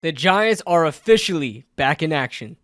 The Giants are officially back in action.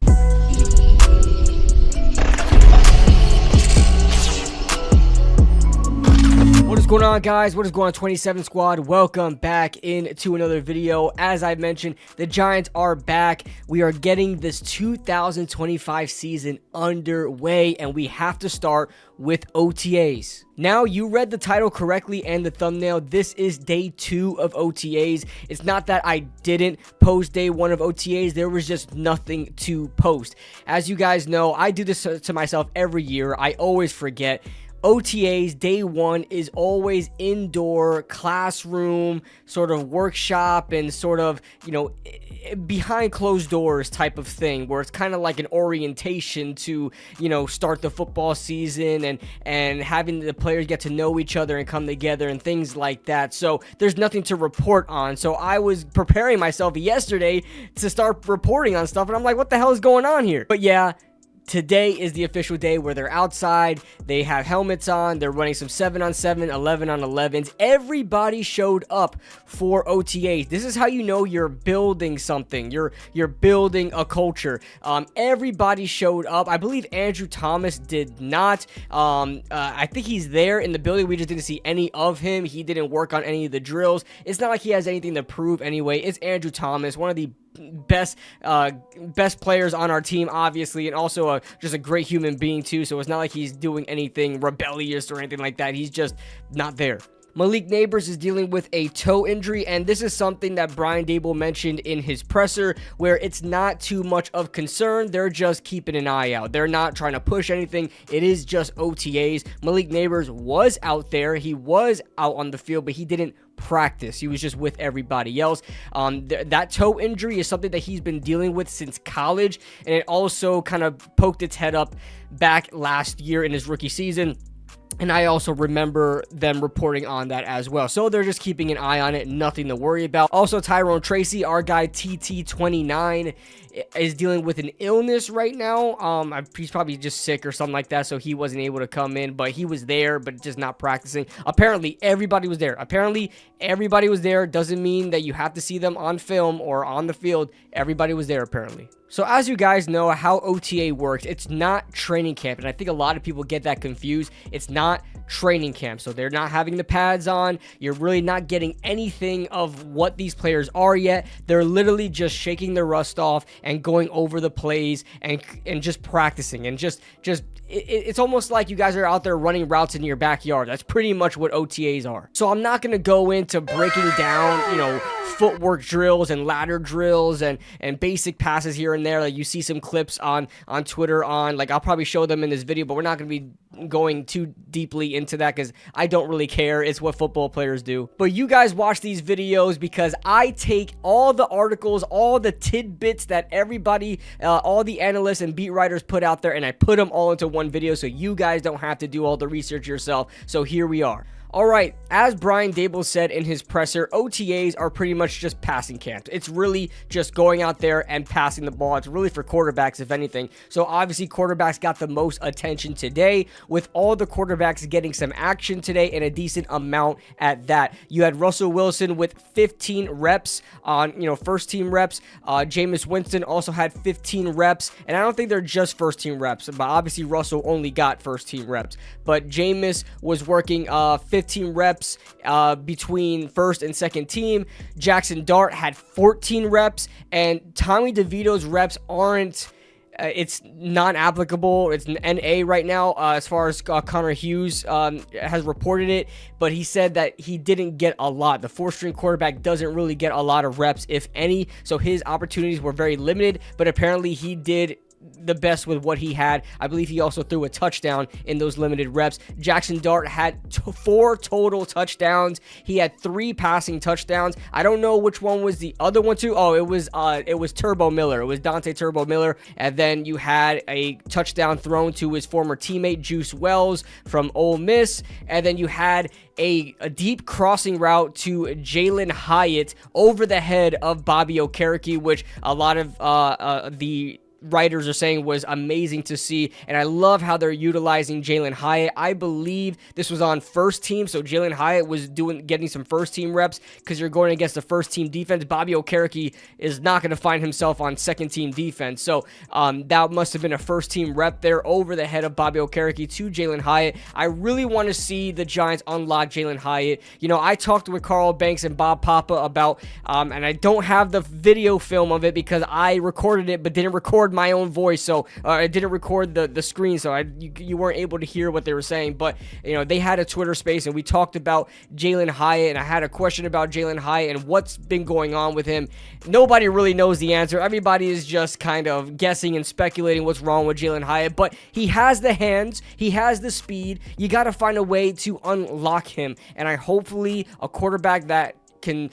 What is going on, guys? What is going on, 27 Squad? Welcome back into another video. As I mentioned, the Giants are back. We are getting this 2025 season underway, and we have to start with OTAs. Now, you read the title correctly and the thumbnail. This is day 2 of OTAs. It's not that I didn't post day 1 of OTAs. There was just nothing to post. As you guys know, I do this to myself every year. I always forget. OTAs day 1 is always indoor classroom sort of workshop and sort of, behind closed doors type of thing, where it's kind of like an orientation to, start the football season and having the players get to know each other and come together and things like that. So there's nothing to report on. So I was preparing myself yesterday to start reporting on stuff, and I'm like, what the hell is going on here? But yeah, today is the official day where they're outside. They have helmets on. They're running some 7-on-7, 11-on-11s. Everybody showed up for OTAs. This is how you know you're building something. You're building a culture. Everybody showed up. I believe Andrew Thomas did not. I think he's there in the building. We just didn't see any of him. He didn't work on any of the drills. It's not like he has anything to prove anyway. It's Andrew Thomas, one of the best players on our team, obviously, and also just a great human being too. So it's not like he's doing anything rebellious or anything like that. He's just not there. Malik Neighbors is dealing with a toe injury, and this is something that RoundTable mentioned in his presser, where it's not too much of concern. They're just keeping an eye out. They're not trying to push anything. It is just OTAs. Malik Neighbors was out there. He was out on the field, but he didn't practice. He was just with everybody else. That toe injury is something that he's been dealing with since college, and it also kind of poked its head up back last year in his rookie season. And I also remember them reporting on that as well. So they're just keeping an eye on it. Nothing to worry about. Also, Tyrone Tracy, our guy TT29, is dealing with an illness right now. He's probably just sick or something like that, so he wasn't able to come in. But he was there, but just not practicing. Apparently, everybody was there. Doesn't mean that you have to see them on film or on the field. Everybody was there, apparently. So as you guys know how OTA works, it's not training camp, and I think a lot of people get that confused. It's not training camp, so they're not having the pads on. You're really not getting anything of what these players are yet. They're literally just shaking the rust off and going over the plays and just practicing and it's almost like you guys are out there running routes in your backyard. That's pretty much what OTAs are. So I'm not going to go into breaking down, footwork drills and ladder drills and basic passes here and there. Like you see some clips on Twitter I'll probably show them in this video, but we're not going to be going too deeply into that because I don't really care. It's what football players do. But you guys watch these videos because I take all the articles, all the tidbits that everybody, all the analysts and beat writers put out there, and I put them all into one video so you guys don't have to do all the research yourself. So here we are. All right, as RoundTable said in his presser, OTAs are pretty much just passing camps. It's really just going out there and passing the ball. It's really for quarterbacks, if anything. So obviously, quarterbacks got the most attention today, with all the quarterbacks getting some action today and a decent amount at that. You had Russell Wilson with 15 reps on, first team reps. Jameis Winston also had 15 reps, and I don't think they're just first team reps, but obviously Russell only got first team reps. But Jameis was working 15 reps between first and second team. Jackson Dart had 14 reps, and Tommy DeVito's reps aren't it's non-applicable. It's an NA right now as far as Connor Hughes has reported it, but he said that he didn't get a lot. The fourth-string quarterback doesn't really get a lot of reps, if any, so his opportunities were very limited, but apparently he did the best with what he had. I believe he also threw a touchdown in those limited reps. Jackson Dart had 4 total touchdowns. He had 3 passing touchdowns. I don't know which one was the other one too. Oh, it was Turbo Miller. It was Dante Turbo Miller. And then you had a touchdown thrown to his former teammate Juice Wells from Ole Miss. And then you had a deep crossing route to Jalen Hyatt over the head of Bobby Okereke, which a lot of the writers are saying was amazing to see, and I love how they're utilizing Jalen Hyatt. I believe this was on first team, so Jalen Hyatt was getting some first team reps because you're going against the first team defense. Bobby Okereke is not going to find himself on second team defense, so that must have been a first team rep there over the head of Bobby Okereke to Jalen Hyatt. I really want to see the Giants unlock Jalen Hyatt. You know, I talked with Carl Banks and Bob Papa about, and I don't have the video film of it because I recorded it but didn't record my own voice, so I didn't record the screen, so you weren't able to hear what they were saying. But you know, they had a Twitter space and we talked about Jalen Hyatt, and I had a question about Jalen Hyatt and what's been going on with him. Nobody really knows the answer. Everybody is just kind of guessing and speculating what's wrong with Jalen Hyatt, but he has the hands, he has the speed. You got to find a way to unlock him, and I hopefully a quarterback that can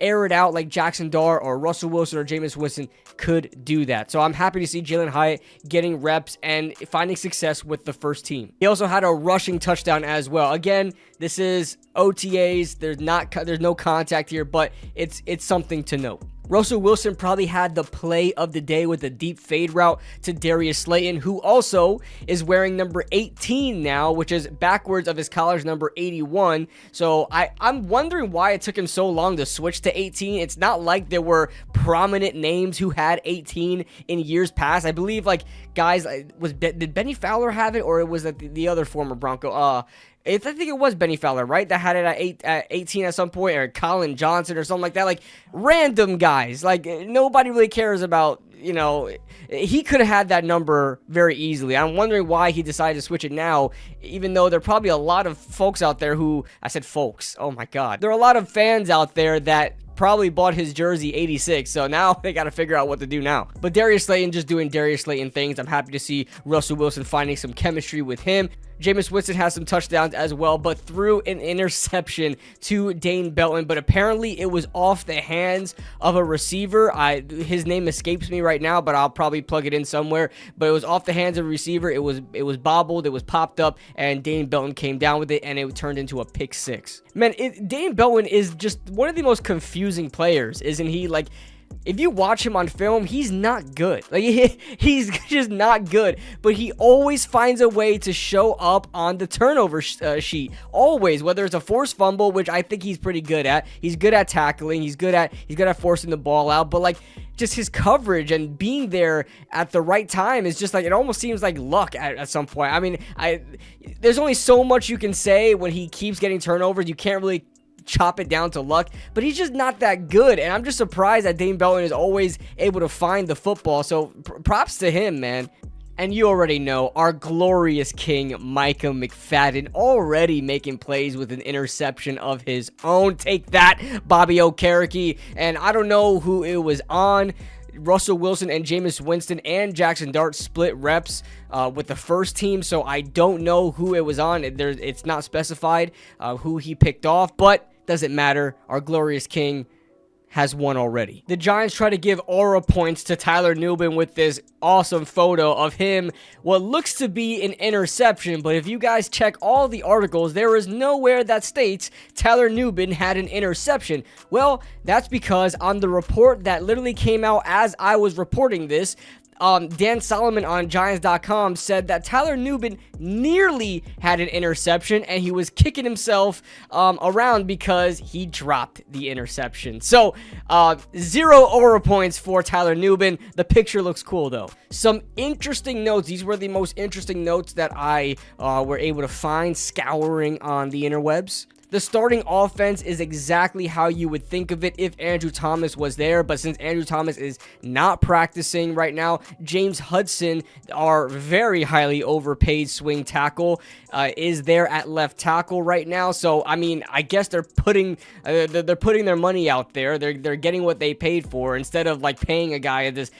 air it out like Jackson Dart or Russell Wilson or Jameis Winston could do that. So I'm happy to see Jalen Hyatt getting reps and finding success with the first team. He also had a rushing touchdown as well. Again, this is OTAs. There's no contact here, but it's something to note. Russell Wilson probably had the play of the day with a deep fade route to Darius Slayton, who also is wearing number 18 now, which is backwards of his college number 81. So I'm wondering why it took him so long to switch to 18. It's not like there were prominent names who had 18 in years past. I believe like guys, did Benny Fowler have it, or was it the other former Bronco? I think it was Benny Fowler, right? That had it at 18 at some point, or Colin Johnson or something like that. Like, random guys. Like, nobody really cares about, you know, he could have had that number very easily. I'm wondering why he decided to switch it now, even though there are probably a lot of folks out there who, I said folks, oh my God. There are a lot of fans out there that probably bought his jersey 86, so now they got to figure out what to do now. But Darius Slayton just doing Darius Slayton things. I'm happy to see Russell Wilson finding some chemistry with him. Jameis Winston has some touchdowns as well, but threw an interception to Dane Belton, but apparently it was off the hands of a receiver. His name escapes me right now, but I'll probably plug it in somewhere. But it was off the hands of a receiver. It was bobbled, it was popped up, and Dane Belton came down with it, and it turned into a pick six. Man, Dane Belton is just one of the most confusing players, isn't he? Like, if you watch him on film, he's not good. Like, he's just not good. But he always finds a way to show up on the turnover sheet. Always, whether it's a forced fumble, which I think he's pretty good at. He's good at tackling. He's good at forcing the ball out. But like, just his coverage and being there at the right time is just like, it almost seems like luck at some point. I mean, there's only so much you can say when he keeps getting turnovers. You can't really chop it down to luck, but he's just not that good, and I'm just surprised that Dane Belton is always able to find the football, so props to him, man. And you already know, our glorious king, Micah McFadden, already making plays with an interception of his own. Take that, Bobby Okereke. And I don't know who it was on. Russell Wilson and Jameis Winston and Jackson Dart split reps with the first team, so I don't know who it was on. It's not specified who he picked off, but doesn't matter. Our glorious king has won already. The Giants try to give aura points to Tyler Nubin with this awesome photo of him, what looks to be an interception, but if you guys check all the articles, there is nowhere that states Tyler Nubin had an interception. Well, that's because on the report that literally came out as I was reporting this, Dan Solomon on Giants.com said that Tyler Nubin nearly had an interception, and he was kicking himself around because he dropped the interception. So, 0 aura points for Tyler Nubin. The picture looks cool, though. Some interesting notes. These were the most interesting notes that I were able to find scouring on the interwebs. The starting offense is exactly how you would think of it if Andrew Thomas was there, but since Andrew Thomas is not practicing right now, James Hudson, our very highly overpaid swing tackle, is there at left tackle right now. So, I mean, I guess they're putting their money out there. They're getting what they paid for instead of like paying a guy and just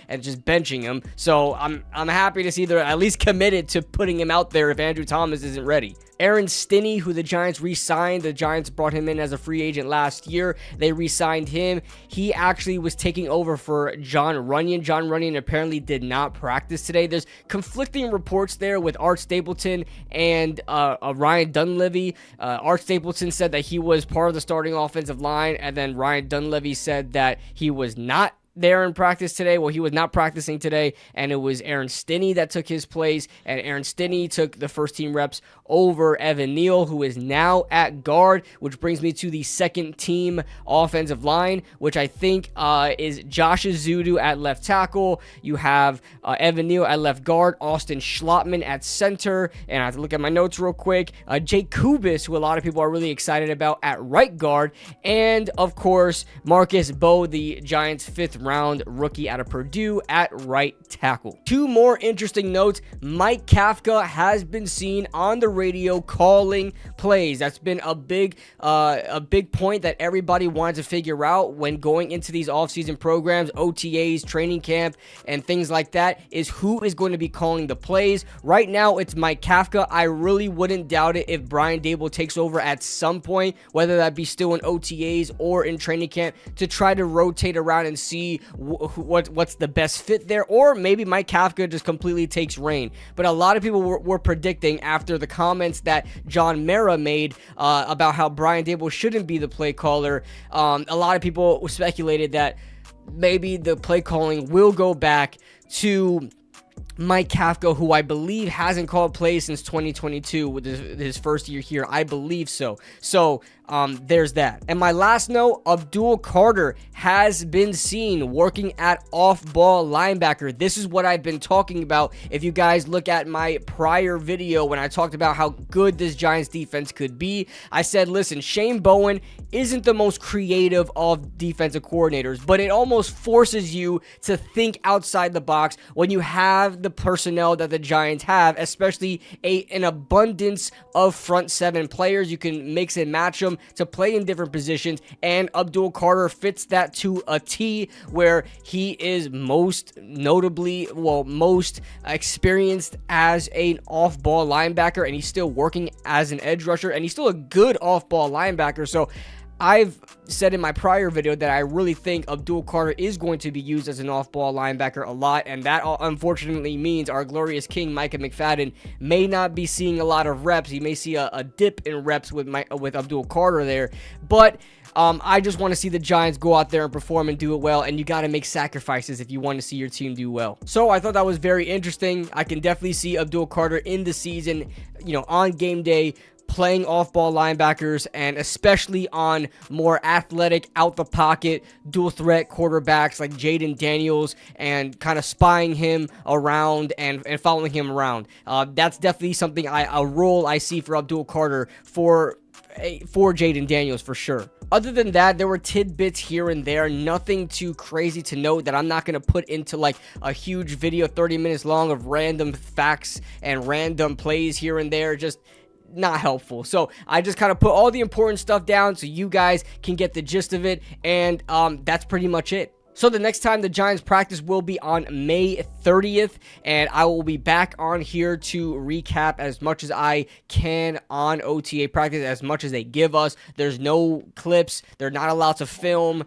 benching him. So, I'm happy to see they're at least committed to putting him out there if Andrew Thomas isn't ready. Aaron Stinney, who the Giants re-signed. The Giants brought him in as a free agent last year. They re-signed him. He actually was taking over for John Runyon. John Runyon apparently did not practice today. There's conflicting reports there with Art Stapleton and Ryan Dunleavy. Art Stapleton said that he was part of the starting offensive line, and then Ryan Dunleavy said that he was not there in practice today. Well, he was not practicing today, and it was Aaron Stinney that took his place, and Aaron Stinney took the first team reps over Evan Neal, who is now at guard, which brings me to the second team offensive line, which I think is Josh Azudu at left tackle. You have Evan Neal at left guard, Austin Schlottman at center, and I have to look at my notes real quick. Jake Kubis, who a lot of people are really excited about, at right guard, and of course Marcus Bowe, the Giants' 5th round rookie out of Purdue, at right tackle. Two more interesting notes: Mike Kafka has been seen on the radio calling plays. That's been a big point that everybody wanted to figure out when going into these offseason programs, OTAs, training camp, and things like that, is who is going to be calling the plays. Right now, it's Mike Kafka. I really wouldn't doubt it if Brian Daboll takes over at some point, whether that be still in OTAs or in training camp, to try to rotate around and see what's the best fit there, or maybe Mike Kafka just completely takes reign. But a lot of people were predicting, after the comments that John Mara made about how Brian Daboll shouldn't be the play caller, a lot of people speculated that maybe the play calling will go back to Mike Kafka, who I believe hasn't called plays since 2022 with his first year here. I believe so. So there's that. And my last note, Abdul Carter has been seen working at off-ball linebacker. This is what I've been talking about. If you guys look at my prior video when I talked about how good this Giants defense could be, I said, listen, Shane Bowen isn't the most creative of defensive coordinators, but it almost forces you to think outside the box when you have the personnel that the Giants have, especially an abundance of front 7 players. You can mix and match them to play in different positions, and Abdul Carter fits that to a T, where he is most experienced as an off-ball linebacker, and he's still working as an edge rusher, and he's still a good off-ball linebacker. So I've said in my prior video that I really think Abdul Carter is going to be used as an off-ball linebacker a lot, and that unfortunately means our glorious king Micah McFadden may not be seeing a lot of reps. He may see a dip in reps with Abdul Carter there, but I just want to see the Giants go out there and perform and do it well, and you got to make sacrifices if you want to see your team do well. So I thought that was very interesting. I can definitely see Abdul Carter in the season, on game day, playing off-ball linebackers, and especially on more athletic, out-the-pocket, dual-threat quarterbacks like Jaden Daniels, and kind of spying him around and following him around. That's definitely something, a role I see for Abdul Carter for Jaden Daniels for sure. Other than that, there were tidbits here and there, nothing too crazy to note that I'm not going to put into like a huge video 30 minutes long of random facts and random plays here and there. Just not helpful. So I just kind of put all the important stuff down so you guys can get the gist of it, and that's pretty much it. So the next time the Giants practice will be on May 30th, and I will be back on here to recap as much as I can on OTA practice, as much as they give us. There's no clips. They're not allowed to film.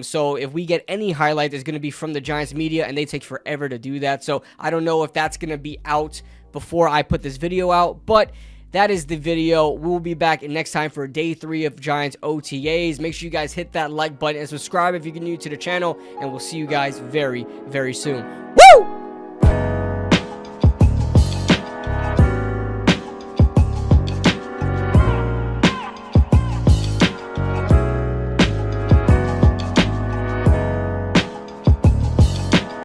So if we get any highlight, it's going to be from the Giants media, and they take forever to do that. So I don't know if that's going to be out before I put this video out, but that is the video. We will be back next time for day 3 of Giants OTAs. Make sure you guys hit that like button and subscribe if you're new to the channel, and we'll see you guys very, very soon. Woo!